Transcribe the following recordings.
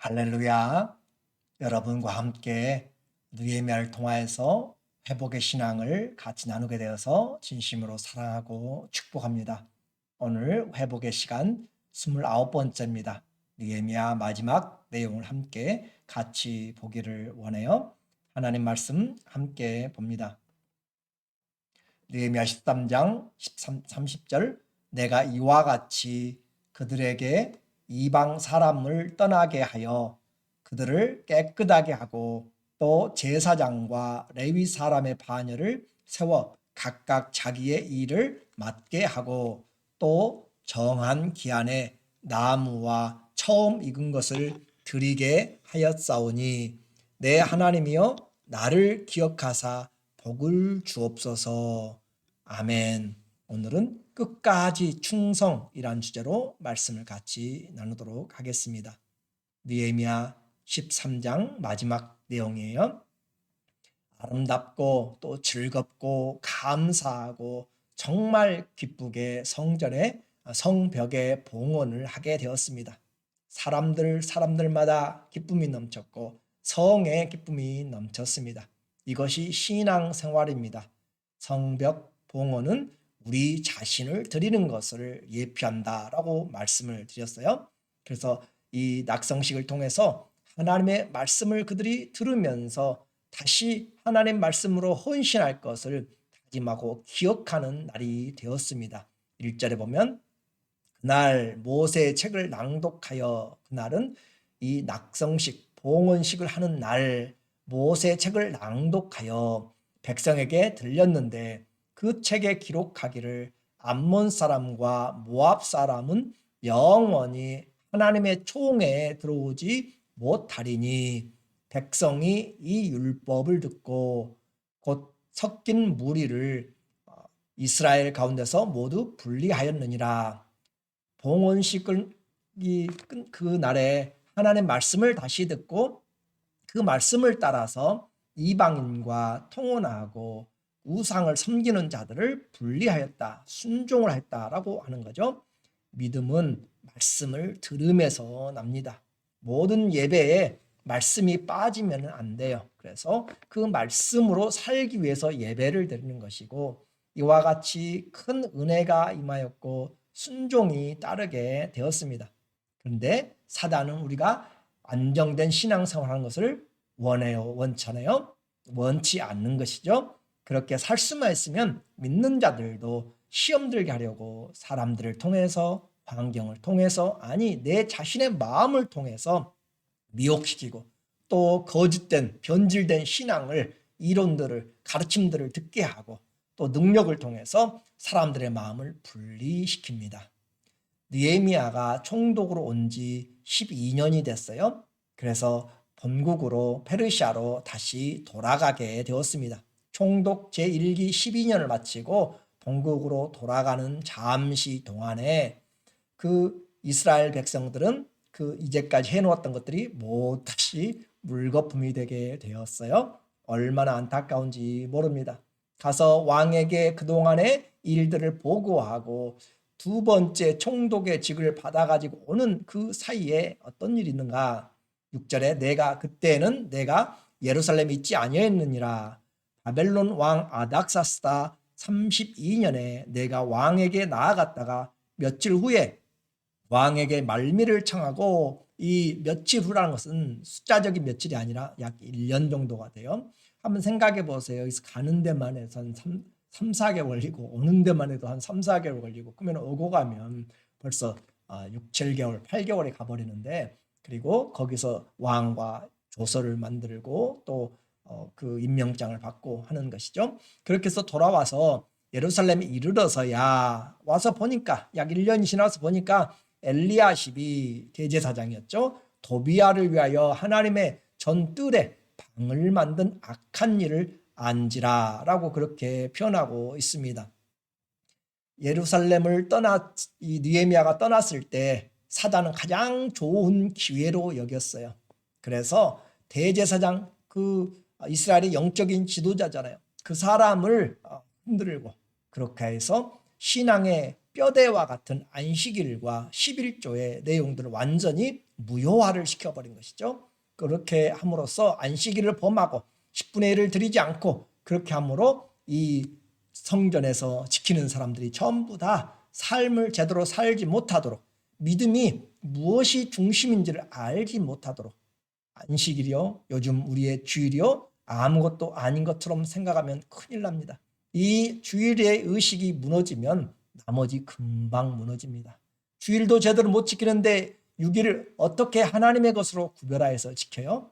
할렐루야. 여러분과 함께 느헤미야를 통하여서 회복의 신앙을 같이 나누게 되어서 진심으로 사랑하고 축복합니다. 오늘 회복의 시간 29번째입니다. 느헤미야 마지막 내용을 함께 같이 보기를 원해요. 하나님 말씀 함께 봅니다. 느헤미야 13장 30절 내가 이와 같이 그들에게 이방 사람을 떠나게 하여 그들을 깨끗하게 하고 또 제사장과 레위 사람의 반열을 세워 각각 자기의 일을 맡게 하고 또 정한 기한에 나무와 처음 익은 것을 드리게 하였사오니 내 하나님이여 나를 기억하사 복을 주옵소서. 아멘. 오늘은 끝까지 충성이란 주제로 말씀을 같이 나누도록 하겠습니다. 느헤미야 13장 마지막 내용이에요. 아름답고 또 즐겁고 감사하고 정말 기쁘게 성벽에 봉헌을 하게 되었습니다. 사람들마다 기쁨이 넘쳤고 성에 기쁨이 넘쳤습니다. 이것이 신앙 생활입니다. 성벽 봉헌은 우리 자신을 드리는 것을 예표한다라고 말씀을 드렸어요. 그래서 이 낙성식을 통해서 하나님의 말씀을 그들이 들으면서 다시 하나님 말씀으로 헌신할 것을 다짐하고 기억하는 날이 되었습니다. 1절에 보면 그날 모세의 책을 낭독하여, 그날은 이 낙성식 봉헌식을 하는 날 모세의 책을 낭독하여 백성에게 들렸는데 그 책에 기록하기를 암몬 사람과 모압 사람은 영원히 하나님의 총회에 들어오지 못하리니 백성이 이 율법을 듣고 곧 섞인 무리를 이스라엘 가운데서 모두 분리하였느니라. 봉헌식을 그 날에 하나님의 말씀을 다시 듣고 그 말씀을 따라서 이방인과 통혼하고 우상을 섬기는 자들을 분리하였다, 순종을 했다라고 하는 거죠. 믿음은 말씀을 들음에서 납니다. 모든 예배에 말씀이 빠지면 안 돼요. 그래서 그 말씀으로 살기 위해서 예배를 드리는 것이고, 이와 같이 큰 은혜가 임하였고 순종이 따르게 되었습니다. 그런데 사단은 우리가 안정된 신앙생활하는 것을 원해요, 원찮아요? 원치 않는 것이죠. 그렇게 살 수만 있으면 믿는 자들도 시험 들게 하려고 사람들을 통해서, 환경을 통해서, 아니 내 자신의 마음을 통해서 미혹시키고 또 거짓된 변질된 신앙을, 이론들을, 가르침들을 듣게 하고 또 능력을 통해서 사람들의 마음을 분리시킵니다. 느헤미야가 총독으로 온 지 12년이 됐어요. 그래서 본국으로 페르시아로 다시 돌아가게 되었습니다. 총독 제1기 12년을 마치고 본국으로 돌아가는 잠시 동안에 그 이스라엘 백성들은 그 이제까지 해놓았던 것들이 모두 다시 물거품이 되게 되었어요. 얼마나 안타까운지 모릅니다. 가서 왕에게 그동안의 일들을 보고하고 두 번째 총독의 직을 받아가지고 오는 그 사이에 어떤 일이 있는가. 6절에 그때는 내가 예루살렘에 있지 아니하였느니라. 바벨론 왕 아닥사스다 32년에 내가 왕에게 나아갔다가 며칠 후에 왕에게 말미를 청하고, 이 며칠 후라는 것은 숫자적인 며칠이 아니라 약 1년 정도가 돼요. 한번 생각해 보세요. 여기서 가는 데만 해서 한 3, 4개월 걸리고 오는 데만 해도 한 3, 4개월 걸리고, 그러면 오고 가면 벌써 6, 7개월, 8개월이 가버리는데, 그리고 거기서 왕과 조서를 만들고 또 그 임명장을 받고 하는 것이죠. 그렇게 해서 돌아와서 예루살렘에 이르러서야 와서 보니까 약 1년이 지나서 보니까 엘리야십이 대제사장이었죠. 도비야를 위하여 하나님의 전뜰에 방을 만든 악한 일을 안지라라고 그렇게 표현하고 있습니다. 예루살렘을 이 느헤미야가 떠났을 때 사단은 가장 좋은 기회로 여겼어요. 그래서 대제사장, 그 이스라엘의 영적인 지도자잖아요. 그 사람을 흔들고 그렇게 해서 신앙의 뼈대와 같은 안식일과 11조의 내용들을 완전히 무효화를 시켜버린 것이죠. 그렇게 함으로써 안식일을 범하고 10분의 1을 드리지 않고 그렇게 함으로 이 성전에서 지키는 사람들이 전부 다 삶을 제대로 살지 못하도록, 믿음이 무엇이 중심인지를 알지 못하도록, 안식일이요, 요즘 우리의 주일이요, 아무것도 아닌 것처럼 생각하면 큰일 납니다. 이 주일의 의식이 무너지면 나머지 금방 무너집니다. 주일도 제대로 못 지키는데 6일을 어떻게 하나님의 것으로 구별하여서 지켜요?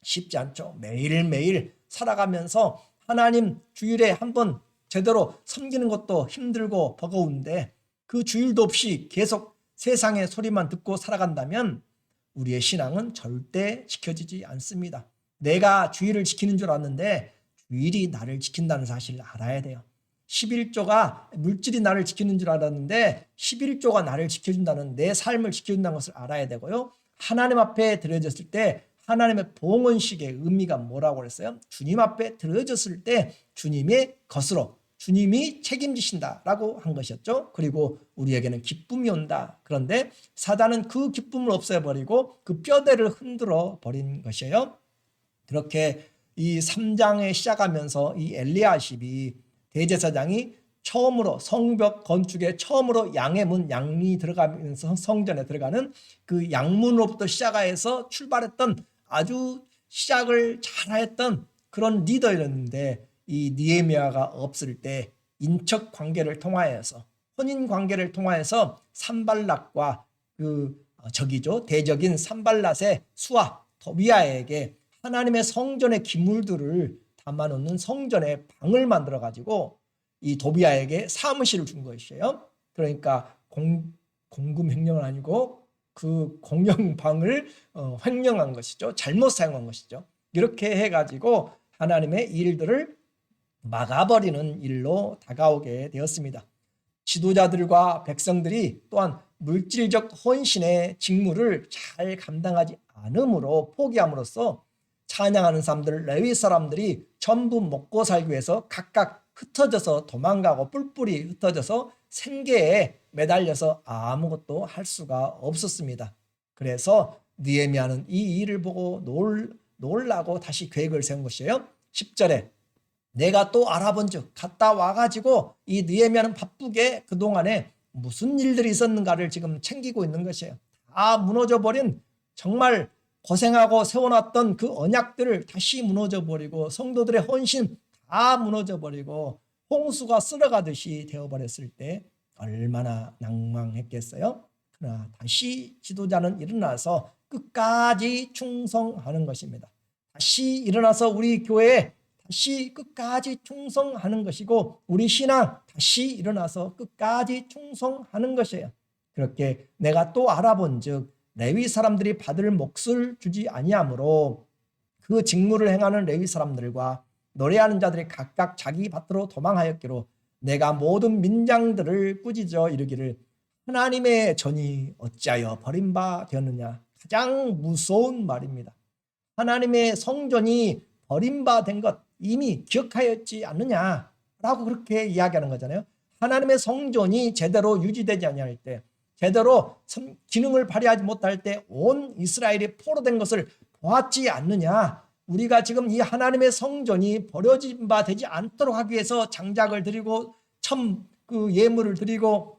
쉽지 않죠. 매일매일 살아가면서 하나님 주일에 한번 제대로 섬기는 것도 힘들고 버거운데 그 주일도 없이 계속 세상의 소리만 듣고 살아간다면 우리의 신앙은 절대 지켜지지 않습니다. 내가 주일을 지키는 줄 알았는데 주일이 나를 지킨다는 사실을 알아야 돼요. 11조가 물질이 나를 지키는 줄 알았는데 11조가 나를 지켜준다는, 내 삶을 지켜준다는 것을 알아야 되고요. 하나님 앞에 드려졌을 때 하나님의 봉헌식의 의미가 뭐라고 그랬어요? 주님 앞에 드려졌을 때 주님의 것으로 주님이 책임지신다라고 한 것이었죠. 그리고 우리에게는 기쁨이 온다. 그런데 사단은 그 기쁨을 없애버리고 그 뼈대를 흔들어 버린 것이에요. 그렇게 이 3장에 시작하면서 이 엘리야십이 대제사장이 처음으로 성벽 건축에 처음으로 양의 문, 양이 들어가면서 성전에 들어가는 그 양문으로부터 시작해서 출발했던 아주 시작을 잘했던 그런 리더였는데, 이 느헤미야가 없을 때 인척 관계를 통하여서, 혼인 관계를 통하여서 산발락과 그 적이죠, 대적인 산발랏의 수하 도비아에게 하나님의 성전의 기물들을 담아놓는 성전의 방을 만들어 가지고 이 도비아에게 사무실을 준 것이에요. 그러니까 공금 횡령은 아니고 그 공영방을 횡령한 것이죠. 잘못 사용한 것이죠. 이렇게 해가지고 하나님의 일들을 막아버리는 일로 다가오게 되었습니다. 지도자들과 백성들이 또한 물질적 헌신의 직무를 잘 감당하지 않음으로 포기함으로써 찬양하는 사람들, 레위 사람들이 전부 먹고 살기 위해서 각각 흩어져서 도망가고 뿔뿔이 흩어져서 생계에 매달려서 아무것도 할 수가 없었습니다. 그래서 느헤미야는 이 일을 보고 놀라고 다시 계획을 세운 것이에요. 10절에 내가 또 알아본즉 갔다 와가지고 이 느헤미야는 바쁘게 그동안에 무슨 일들이 있었는가를 지금 챙기고 있는 것이에요. 다 무너져버린, 정말 고생하고 세워놨던 그 언약들을 다시 무너져버리고 성도들의 헌신 다 무너져버리고 홍수가 쓸어가듯이 되어버렸을 때 얼마나 낭망했겠어요. 그러나 다시 지도자는 일어나서 끝까지 충성하는 것입니다. 다시 일어나서 우리 교회에 다시 끝까지 충성하는 것이고 우리 신앙 다시 일어나서 끝까지 충성하는 것이에요. 그렇게 내가 또 알아본즉 레위 사람들이 받을 몫을 주지 아니하므로 그 직무를 행하는 레위 사람들과 노래하는 자들이 각각 자기 밭으로 도망하였기로 내가 모든 민장들을 꾸짖어 이르기를 하나님의 전이 어찌하여 버림바 되었느냐. 가장 무서운 말입니다. 하나님의 성전이 버림받은 것 이미 기억하였지 않느냐라고 그렇게 이야기하는 거잖아요. 하나님의 성전이 제대로 유지되지 아니할 때, 제대로 기능을 발휘하지 못할 때 온 이스라엘이 포로된 것을 보았지 않느냐. 우리가 지금 이 하나님의 성전이 버려진 바 되지 않도록 하기 위해서 장작을 드리고 그 예물을 드리고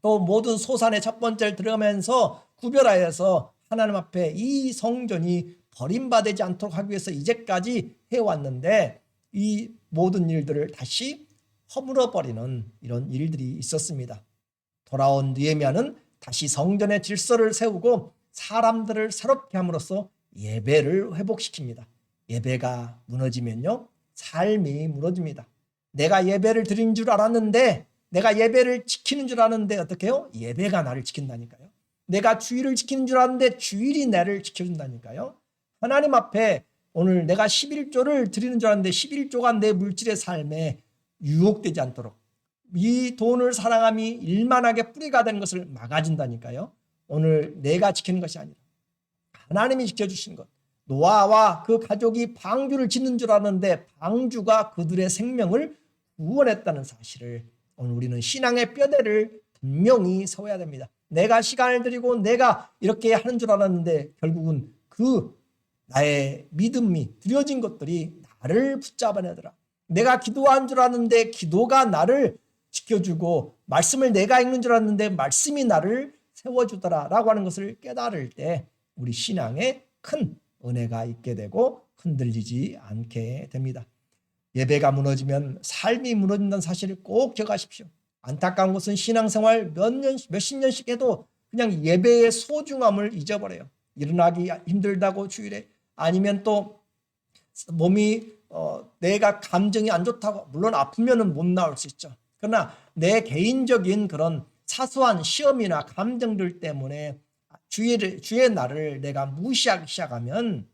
또 모든 소산의 첫 번째를 들어가면서 구별하여서 하나님 앞에 이 성전이 버림받지 않도록 하기 위해서 이제까지 해왔는데 이 모든 일들을 다시 허물어버리는 이런 일들이 있었습니다. 돌아온 느헤미야는 다시 성전의 질서를 세우고 사람들을 새롭게 함으로써 예배를 회복시킵니다. 예배가 무너지면요, 삶이 무너집니다. 내가 예배를 드린 줄 알았는데, 내가 예배를 지키는 줄 아는데 어떻게 해요? 예배가 나를 지킨다니까요. 내가 주일을 지키는 줄 아는데 주일이 나를 지켜준다니까요. 하나님 앞에 오늘 내가 11조를 드리는 줄 알았는데 11조가 내 물질의 삶에 유혹되지 않도록, 이 돈을 사랑함이 일만하게 뿌리가 되는 것을 막아준다니까요. 오늘 내가 지키는 것이 아니라 하나님이 지켜주신 것. 노아와 그 가족이 방주를 짓는 줄 아는데 방주가 그들의 생명을 구원했다는 사실을 오늘 우리는 신앙의 뼈대를 분명히 세워야 됩니다. 내가 시간을 들이고 내가 이렇게 하는 줄 알았는데 결국은 그 나의 믿음이 드려진 것들이 나를 붙잡아내더라. 내가 기도한 줄 알았는데 기도가 나를 지켜주고 말씀을 내가 읽는 줄 알았는데 말씀이 나를 세워주더라 라고 하는 것을 깨달을 때 우리 신앙에 큰 은혜가 있게 되고 흔들리지 않게 됩니다. 예배가 무너지면 삶이 무너진다는 사실을 꼭 기억하십시오. 안타까운 것은 신앙생활 몇십 년씩 해도 그냥 예배의 소중함을 잊어버려요. 일어나기 힘들다고 주일에, 아니면 또 몸이 내가 감정이 안 좋다고, 물론 아프면은 못 나올 수 있죠. 그러나 내 개인적인 그런 사소한 시험이나 감정들 때문에 주의 날을 내가 무시하기 시작하면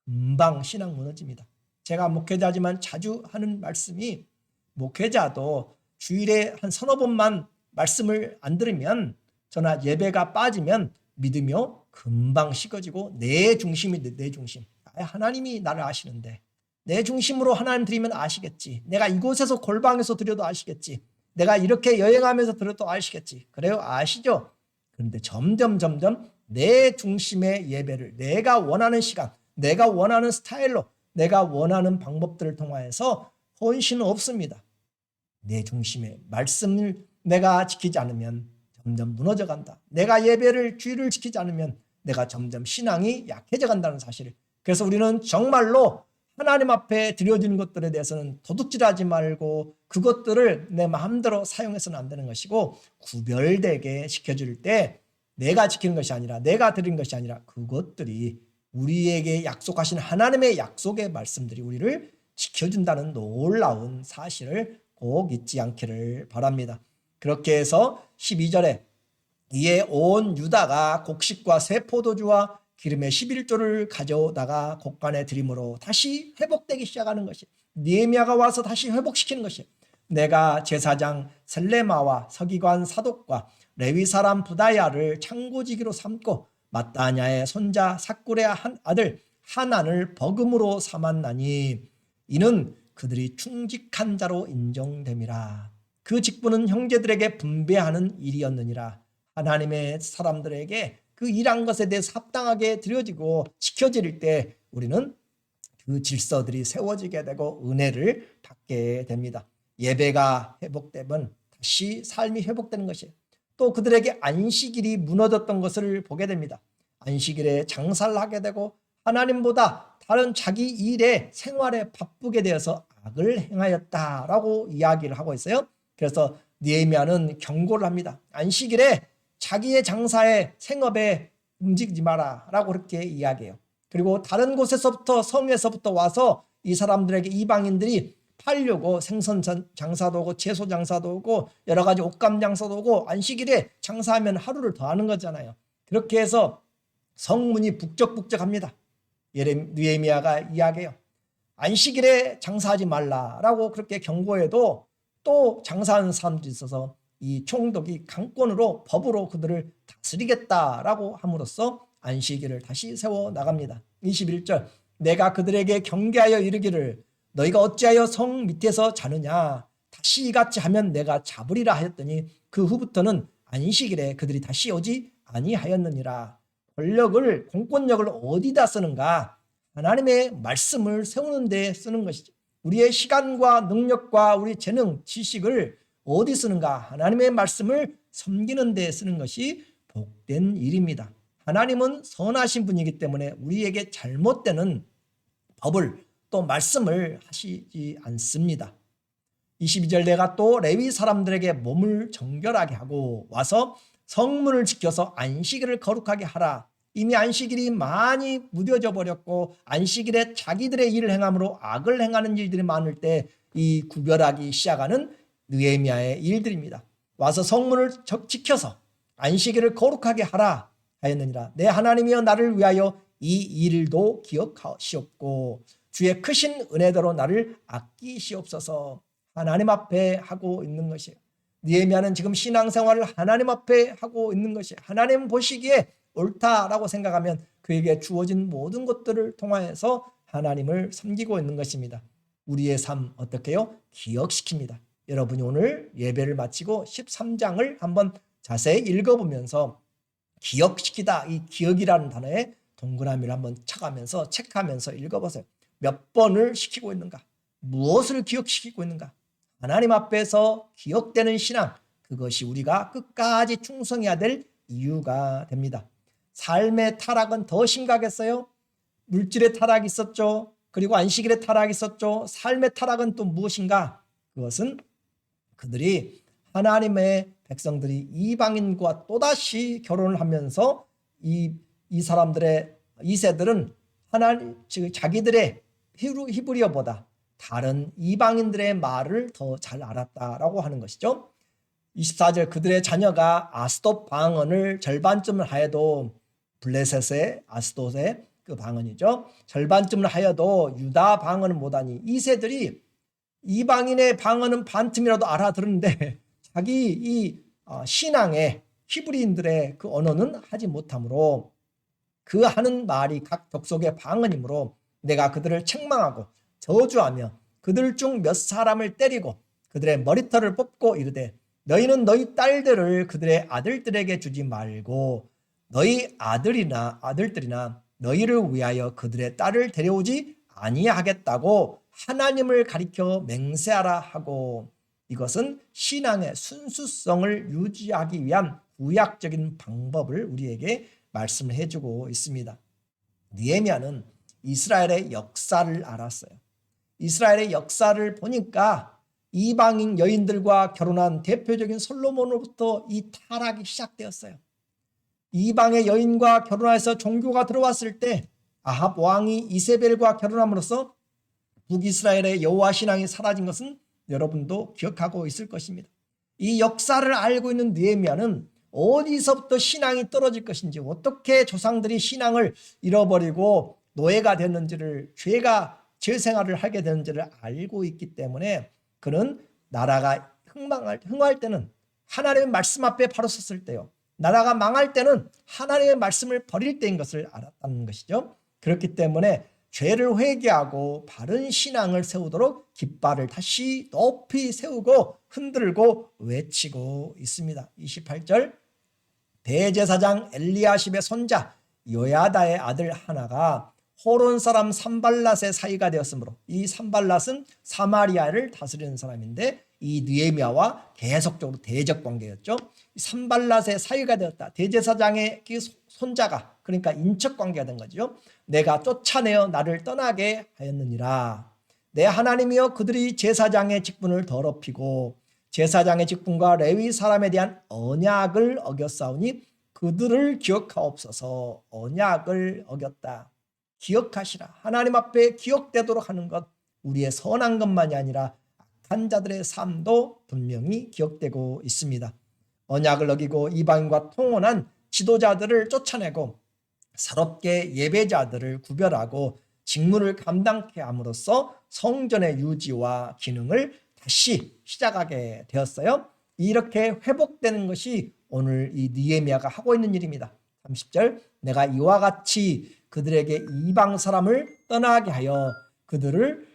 금방 신앙 무너집니다. 제가 목회자지만 자주 하는 말씀이, 목회자도 주일에 한 서너 번만 말씀을 안 들으면, 저나 예배가 빠지면 믿으며 금방 식어지고 내 중심이 내 중심. 하나님이 나를 아시는데 내 중심으로 하나님 드리면 아시겠지. 내가 이곳에서 골방에서 드려도 아시겠지. 내가 이렇게 여행하면서 드려도 아시겠지. 그래요, 아시죠? 그런데 점점 내 중심의 예배를 내가 원하는 시간, 내가 원하는 스타일로, 내가 원하는 방법들을 통하여서 헌신은 없습니다. 내 중심의 말씀을 내가 지키지 않으면 점점 무너져 간다. 내가 예배를 주의를 지키지 않으면 내가 점점 신앙이 약해져 간다는 사실을. 그래서 우리는 정말로 하나님 앞에 드려지는 것들에 대해서는 도둑질하지 말고 그것들을 내 마음대로 사용해서는 안 되는 것이고, 구별되게 지켜줄 때 내가 지키는 것이 아니라, 내가 드리는 것이 아니라 그것들이 우리에게 약속하신 하나님의 약속의 말씀들이 우리를 지켜준다는 놀라운 사실을 꼭 잊지 않기를 바랍니다. 그렇게 해서 12절에 이에 온 유다가 곡식과 새 포도주와 기름의 11조를 가져오다가 곡간에 드림으로 다시 회복되기 시작하는 것이, 느헤미야가 와서 다시 회복시키는 것이, 내가 제사장 셀레마와 서기관 사독과 레위 사람 부다야를 창고지기로 삼고 마따냐의 손자 삭굴의 한 아들 하난을 버금으로 삼았나니 이는 그들이 충직한 자로 인정됨이라. 그 직분은 형제들에게 분배하는 일이었느니라. 하나님의 사람들에게 그 일한 것에 대해서 합당하게 드려지고 지켜질 때 우리는 그 질서들이 세워지게 되고 은혜를 받게 됩니다. 예배가 회복되면 다시 삶이 회복되는 것이에요. 또 그들에게 안식일이 무너졌던 것을 보게 됩니다. 안식일에 장사를 하게 되고 하나님보다 다른 자기 일에 생활에 바쁘게 되어서 악을 행하였다라고 이야기를 하고 있어요. 그래서 느헤미야는 경고를 합니다. 안식일에 자기의 장사에 생업에 움직이지 마라 라고 그렇게 이야기해요. 그리고 다른 곳에서부터, 성에서부터 와서 이 사람들에게, 이방인들이 팔려고 생선 장사도 오고 채소 장사도 오고 여러 가지 옷감 장사도 오고, 안식일에 장사하면 하루를 더 하는 거잖아요. 그렇게 해서 성문이 북적북적합니다. 느헤미야가 이야기해요. 안식일에 장사하지 말라라고 그렇게 경고해도 또 장사하는 사람들이 있어서 이 총독이 강권으로 법으로 그들을 다스리겠다라고 함으로써 안식일을 다시 세워 나갑니다. 21절, 내가 그들에게 경계하여 이르기를 너희가 어찌하여 성 밑에서 자느냐, 다시 이같이 하면 내가 잡으리라 하였더니 그 후부터는 안식일에 그들이 다시 오지 아니하였느니라. 권력을, 공권력을 어디다 쓰는가? 하나님의 말씀을 세우는 데 쓰는 것이죠. 우리의 시간과 능력과 우리 재능, 지식을 어디 쓰는가? 하나님의 말씀을 섬기는 데 쓰는 것이 복된 일입니다. 하나님은 선하신 분이기 때문에 우리에게 잘못되는 법을 또 말씀을 하시지 않습니다. 22절, 내가 또 레위 사람들에게 몸을 정결하게 하고 와서 성문을 지켜서 안식일을 거룩하게 하라. 이미 안식일이 많이 무뎌져 버렸고 안식일에 자기들의 일을 행함으로 악을 행하는 일들이 많을 때 이 구별하기 시작하는 느헤미야의 일들입니다. 와서 성문을 지켜서 안식일을 거룩하게 하라 하였느니라. 내 하나님이여 나를 위하여 이 일도 기억하시옵고 주의 크신 은혜대로 나를 아끼시옵소서. 하나님 앞에 하고 있는 것이에요. 느헤미야는 지금 신앙생활을 하나님 앞에 하고 있는 것이에요. 하나님 보시기에 옳다라고 생각하면 그에게 주어진 모든 것들을 통하여서 하나님을 섬기고 있는 것입니다. 우리의 삶 어떻게 해요? 기억시킵니다. 여러분이 오늘 예배를 마치고 13장을 한번 자세히 읽어보면서 기억시키다, 이 기억이라는 단어에 동그라미를 한번 쳐가면서 체크하면서 읽어보세요. 몇 번을 시키고 있는가? 무엇을 기억시키고 있는가? 하나님 앞에서 기억되는 신앙, 그것이 우리가 끝까지 충성해야 될 이유가 됩니다. 삶의 타락은 더 심각했어요. 물질의 타락이 있었죠. 그리고 안식일의 타락이 있었죠. 삶의 타락은 또 무엇인가? 그것은 그들이 하나님의 백성들이 이방인과 또다시 결혼을 하면서 이 사람들의 이 세들은 하나님, 즉 자기들의 히브리어보다 다른 이방인들의 말을 더 잘 알았다라고 하는 것이죠. 24절 그들의 자녀가 아스돗 방언을 절반쯤을 하여도 블레셋의 아스돗의 그 방언이죠. 절반쯤을 하여도 유다 방언을 못하니 이 세들이 이방인의 방언은 반틈이라도 알아들었는데 자기 이 신앙의 히브리인들의 그 언어는 하지 못하므로 그 하는 말이 각 족속의 방언이므로 내가 그들을 책망하고 저주하며 그들 중 몇 사람을 때리고 그들의 머리털을 뽑고 이르되 너희는 너희 딸들을 그들의 아들들에게 주지 말고 너희 아들들이나 너희를 위하여 그들의 딸을 데려오지 아니하겠다고 하나님을 가리켜 맹세하라 하고, 이것은 신앙의 순수성을 유지하기 위한 구약적인 방법을 우리에게 말씀을 해주고 있습니다. 느헤미야는 이스라엘의 역사를 알았어요. 이스라엘의 역사를 보니까 이방인 여인들과 결혼한 대표적인 솔로몬으로부터 이 타락이 시작되었어요. 이방의 여인과 결혼해서 종교가 들어왔을 때 아합 왕이 이세벨과 결혼함으로써 북이스라엘의 여호와 신앙이 사라진 것은 여러분도 기억하고 있을 것입니다. 이 역사를 알고 있는 느헤미야는 어디서부터 신앙이 떨어질 것인지, 어떻게 조상들이 신앙을 잃어버리고 노예가 됐는지를, 죄 생활을 하게 되는지를 알고 있기 때문에 그는 나라가 흥할 때는 하나님의 말씀 앞에 바로 섰을 때요, 나라가 망할 때는 하나님의 말씀을 버릴 때인 것을 알았다는 것이죠. 그렇기 때문에 죄를 회개하고 바른 신앙을 세우도록 깃발을 다시 높이 세우고 흔들고 외치고 있습니다. 28절 대제사장 엘리야십의 손자 요야다의 아들 하나가 호론 사람 산발랏의 사이가 되었으므로, 이 산발랏은 사마리아를 다스리는 사람인데 이 느헤미야와 계속적으로 대적 관계였죠. 산발랏의 사이가 되었다. 대제사장의 손자가, 그러니까 인척 관계가 된 거죠. 내가 쫓아내어 나를 떠나게 하였느니라. 내 하나님이여 그들이 제사장의 직분을 더럽히고 제사장의 직분과 레위 사람에 대한 언약을 어겼사오니 그들을 기억하옵소서. 언약을 어겼다. 기억하시라. 하나님 앞에 기억되도록 하는 것, 우리의 선한 것만이 아니라 악한 자들의 삶도 분명히 기억되고 있습니다. 언약을 어기고 이방인과 통혼한 지도자들을 쫓아내고 새롭게 예배자들을 구별하고 직무를 감당케 함으로써 성전의 유지와 기능을 다시 시작하게 되었어요. 이렇게 회복되는 것이 오늘 이 느헤미야가 하고 있는 일입니다. 30절 내가 이와 같이 그들에게 이방 사람을 떠나게 하여 그들을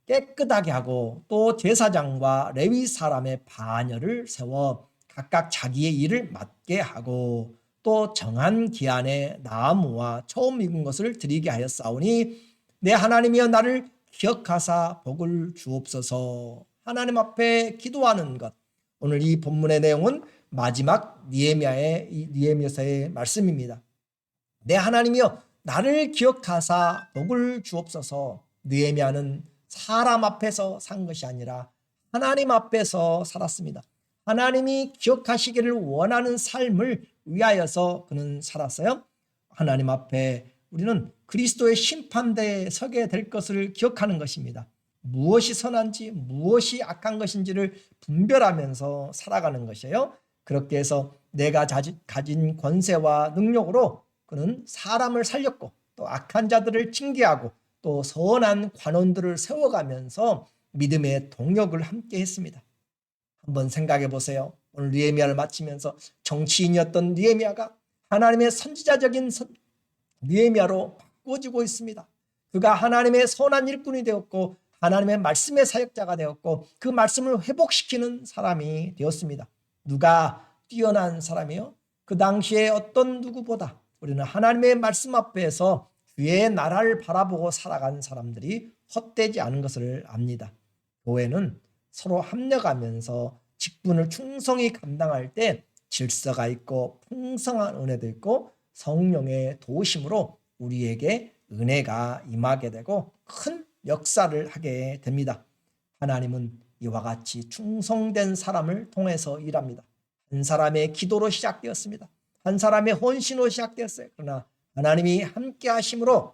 깨끗하게 하고 또 제사장과 레위 사람의 반열을 세워 각각 자기의 일을 맡게 하고 또 정한 기한에 나무와 처음 익은 것을 드리게 하였사오니 내 하나님이여 나를 기억하사 복을 주옵소서. 하나님 앞에 기도하는 것, 오늘 이 본문의 내용은 마지막 느헤미야서의 말씀입니다. 내 하나님이여 나를 기억하사 복을 주옵소서. 느헤미야는 사람 앞에서 산 것이 아니라 하나님 앞에서 살았습니다. 하나님이 기억하시기를 원하는 삶을 위하여서 그는 살았어요. 하나님 앞에 우리는 그리스도의 심판대에 서게 될 것을 기억하는 것입니다. 무엇이 선한지 무엇이 악한 것인지를 분별하면서 살아가는 것이에요. 그렇게 해서 내가 가진 권세와 능력으로 그는 사람을 살렸고 또 악한 자들을 징계하고 또 선한 관원들을 세워가면서 믿음의 동역을 함께 했습니다. 한번 생각해 보세요. 오늘 느헤미야를 마치면서 정치인이었던 느헤미야가 하나님의 선지자적인 느헤미야로 바꿔지고 있습니다. 그가 하나님의 선한 일꾼이 되었고 하나님의 말씀의 사역자가 되었고 그 말씀을 회복시키는 사람이 되었습니다. 누가 뛰어난 사람이요? 그 당시에 어떤 누구보다 우리는 하나님의 말씀 앞에서 주의 나라를 바라보고 살아간 사람들이 헛되지 않은 것을 압니다. 교회는 서로 합력하면서 직분을 충성히 감당할 때 질서가 있고 풍성한 은혜도 있고 성령의 도우심으로 우리에게 은혜가 임하게 되고 큰 역사를 하게 됩니다. 하나님은 이와 같이 충성된 사람을 통해서 일합니다. 한 사람의 기도로 시작되었습니다. 한 사람의 헌신으로 시작되었어요. 그러나 하나님이 함께 하심으로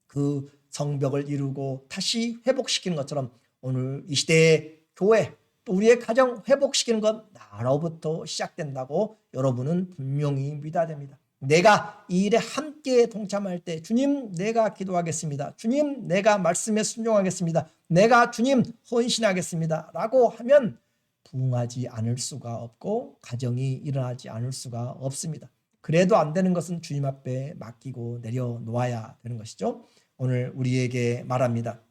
그 성벽을 이루고 다시 회복시키는 것처럼 오늘 이 시대의 교회 또 우리의 가정 회복시키는 건 나로부터 시작된다고 여러분은 분명히 믿어야 됩니다. 내가 이 일에 함께 동참할 때 주님 내가 기도하겠습니다. 주님 내가 말씀에 순종하겠습니다. 내가 주님 헌신하겠습니다 라고 하면 부응하지 않을 수가 없고 가정이 일어나지 않을 수가 없습니다. 그래도 안 되는 것은 주님 앞에 맡기고 내려놓아야 되는 것이죠. 오늘 우리에게 말합니다.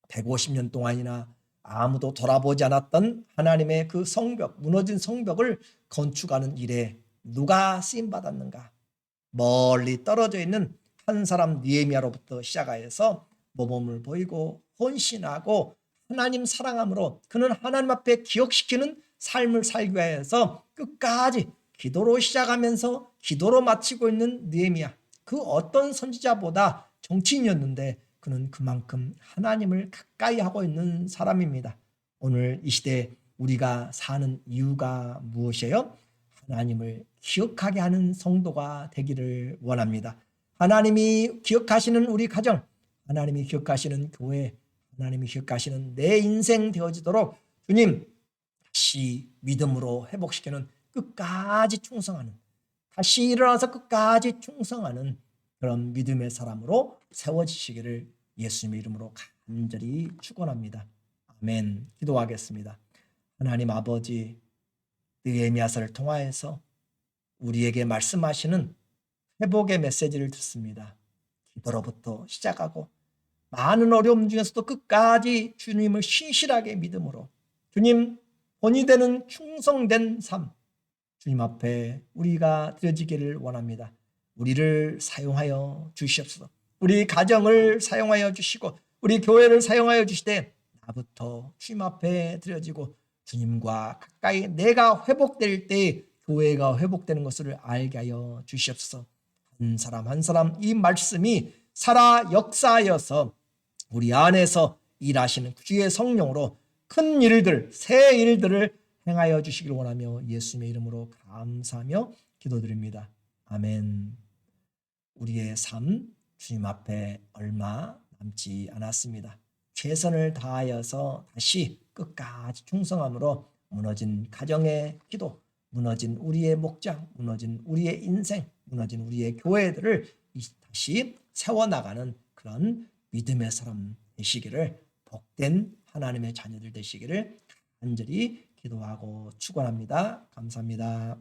150년 동안이나 아무도 돌아보지 않았던 하나님의 그 성벽, 무너진 성벽을 건축하는 일에 누가 쓰임받았는가? 멀리 떨어져 있는 한 사람 느헤미야로부터 시작하여서 모범을 보이고 헌신하고 하나님 사랑함으로 그는 하나님 앞에 기억시키는 삶을 살기 위해서 끝까지 기도로 시작하면서 기도로 마치고 있는 느헤미야. 그 어떤 선지자보다 정치인이었는데 그는 그만큼 하나님을 가까이 하고 있는 사람입니다. 오늘 이 시대에 우리가 사는 이유가 무엇이에요? 하나님을 기억하게 하는 성도가 되기를 원합니다. 하나님이 기억하시는 우리 가정, 하나님이 기억하시는 교회, 하나님이 기억하시는 내 인생 되어지도록 주님 다시 믿음으로 회복시키는 끝까지 충성하는, 다시 일어나서 끝까지 충성하는 그런 믿음의 사람으로 세워지시기를 예수님의 이름으로 간절히 축원합니다. 아멘. 기도하겠습니다. 하나님 아버지, 느헤미야서를 통하여서 우리에게 말씀하시는 회복의 메시지를 듣습니다. 기도로부터 시작하고 많은 어려움 중에서도 끝까지 주님을 신실하게 믿음으로 주님 본이 되는 충성된 삶 주님 앞에 우리가 드려지기를 원합니다. 우리를 사용하여 주시옵소서. 우리 가정을 사용하여 주시고 우리 교회를 사용하여 주시되 나부터 주님 앞에 드려지고 주님과 가까이 내가 회복될 때 교회가 회복되는 것을 알게 하여 주시옵소서. 한 사람 한 사람 이 말씀이 살아 역사하여서 우리 안에서 일하시는 주의 성령으로 큰 일들, 새 일들을 행하여 주시기를 원하며 예수님의 이름으로 감사하며 기도드립니다. 아멘. 우리의 삶 주님 앞에 얼마 남지 않았습니다. 최선을 다하여서 다시 끝까지 충성함으로 무너진 가정의 기도, 무너진 우리의 목장, 무너진 우리의 인생, 무너진 우리의 교회들을 다시 세워나가는 그런 믿음의 사람 되시기를, 복된 하나님의 자녀들 되시기를 간절히 기도하고 축원합니다. 감사합니다.